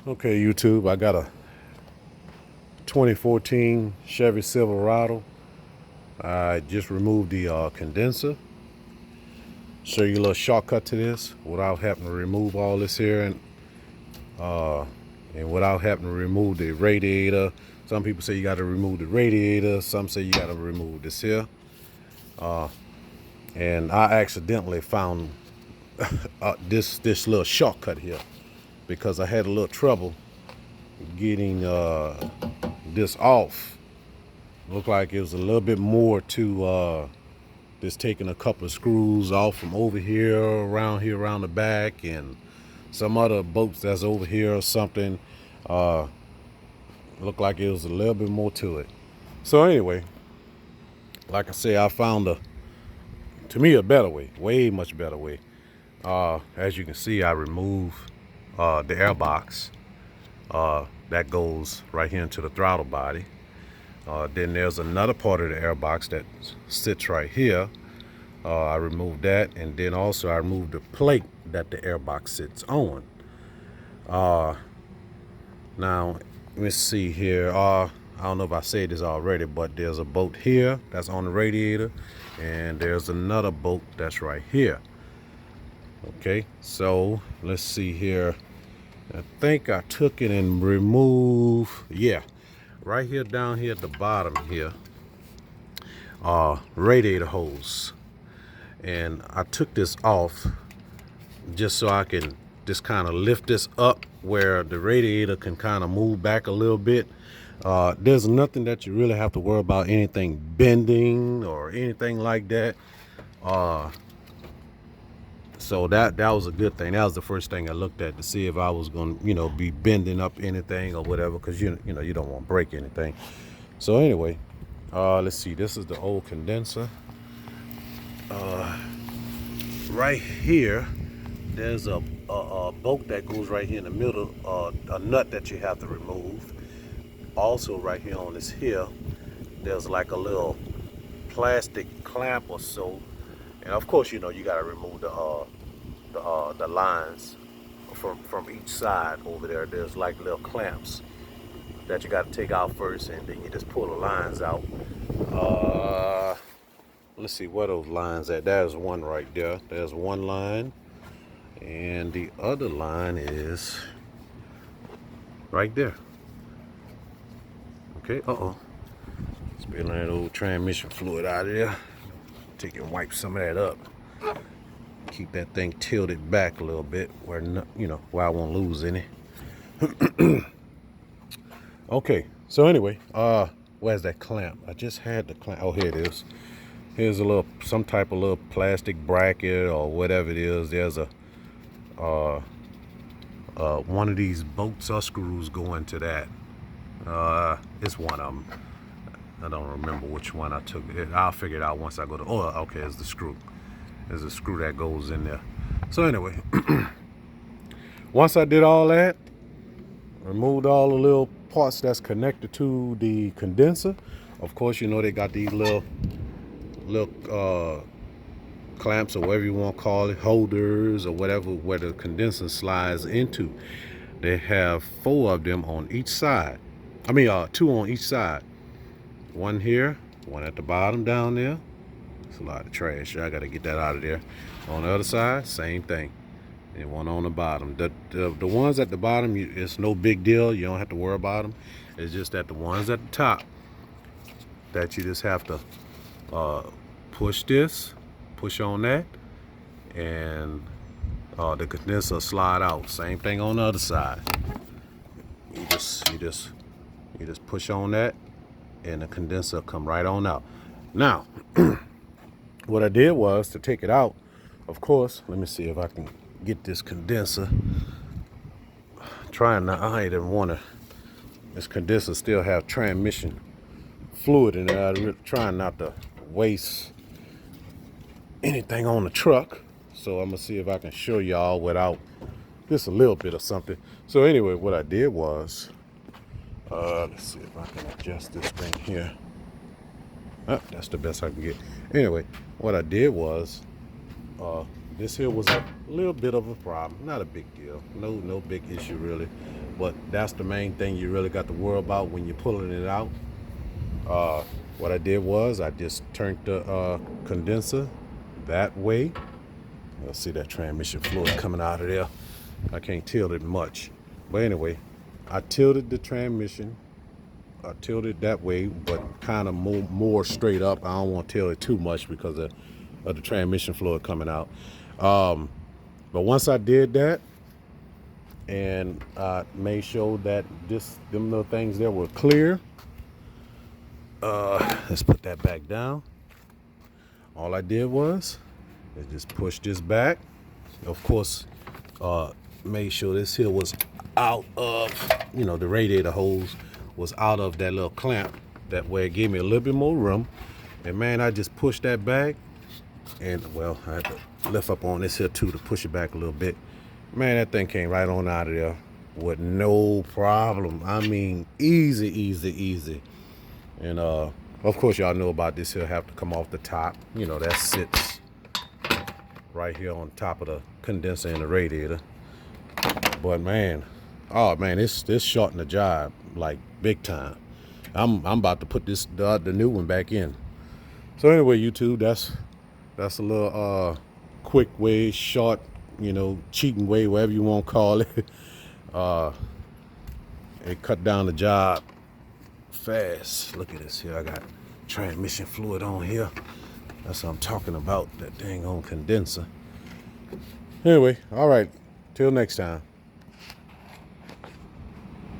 Okay, YouTube, I got a 2014 Chevy Silverado. I just removed the condenser. Show you a little shortcut to this without having to remove all this here and without having to remove the radiator. Some people say you got to remove the radiator. Some say you got to remove this here. And I accidentally found this little shortcut here because I had a little trouble getting this off. Looked like it was a little bit more to just taking a couple of screws off from over here, around the back, and some other bolts that's over here or something. Looked like it was a little bit more to it. So anyway, like I say, I found to me, a better way, way much better way. As you can see, I removed the air box that goes right here into the throttle body. Then there's another part of the air box that sits right here. I removed that, and then also I removed the plate that the air box sits on. Now, let me see here. I don't know if I said this already, but there's a bolt here that's on the radiator, and there's another bolt that's right here. Okay, so let's see here. I think I took it and removed, yeah, right here down here at the bottom here, radiator hose. And I took this off just so I can just kind of lift this up where the radiator can kind of move back a little bit. There's nothing that you really have to worry about anything bending or anything like that. So that was a good thing. That was the first thing I looked at to see if I was going to, be bending up anything or whatever, because you don't want to break anything. So anyway, let's see. This is the old condenser. Right here, there's a bolt that goes right here in the middle, a nut that you have to remove. Also, right here on this here, there's like a little plastic clamp or so. And of course, you got to remove the lines from each side over there. There's like little clamps that you got to take out first, and then you just pull the lines out. Let's see where those lines at. There's one right there. There's one line, and the other line is right there. Okay. Spilling that old transmission fluid out of there. Take and wipe some of that up. Keep that thing tilted back a little bit where where I won't lose any. Okay, so anyway, where's that clamp? I just had the clamp. Oh, here it is. Here's some type of little plastic bracket or whatever it is. There's a one of these bolts or screws going to that. It's one of them. I don't remember which one I took. I'll figure it out once I go to. Oh, okay, it's the screw. There's a screw that goes in there. So anyway, once I did all that, removed all the little parts that's connected to the condenser. Of course, they got these little clamps or whatever you want to call it, holders or whatever, where the condenser slides into. They have 4 of them on each side. I mean, 2 on each side. One here, one at the bottom down there. It's a lot of trash. I got to get that out of there. On the other side, same thing. And one on the bottom. The ones at the bottom, it's no big deal. You don't have to worry about them. It's just that the ones at the top that you just have to push on that, and the condenser slide out. Same thing on the other side. You just push on that, and the condenser come right on out. Now, what I did was to take it out. Of course, let me see if I can get this condenser. Trying not, I didn't want to. This condenser still have transmission fluid in it. I'm trying not to waste anything on the truck. So I'm gonna see if I can show y'all without just a little bit of something. So anyway, what I did was, let's see if I can adjust this thing here. That's the best I can get. Anyway, what I did was this here was a little bit of a problem. Not a big deal. No big issue really. But that's the main thing you really got to worry about when you're pulling it out. What I did was I just turned the condenser that way. You'll see that transmission fluid coming out of there. I can't tilt it much. But anyway, I tilted the transmission. I tilted that way, but kind of more straight up. I don't want to tilt it too much because of the transmission fluid coming out. But once I did that, and I made sure that them little things there were clear. Let's put that back down. All I did was just push this back. Of course, made sure this here was out of, the radiator hose was out of that little clamp. That way it gave me a little bit more room. And man, I just pushed that back. And well, I had to lift up on this here too to push it back a little bit. Man, that thing came right on out of there with no problem. I mean, easy. And of course, y'all know about this here have to come off the top. That sits right here on top of the condenser and the radiator. But man, this shortened the job like big time. I'm about to put the new one back in. So anyway, YouTube, that's a little quick way, short, cheating way, whatever you want to call it. It cut down the job fast. Look at this here. I got transmission fluid on here. That's what I'm talking about, that dang on condenser. Anyway, all right. Till next time.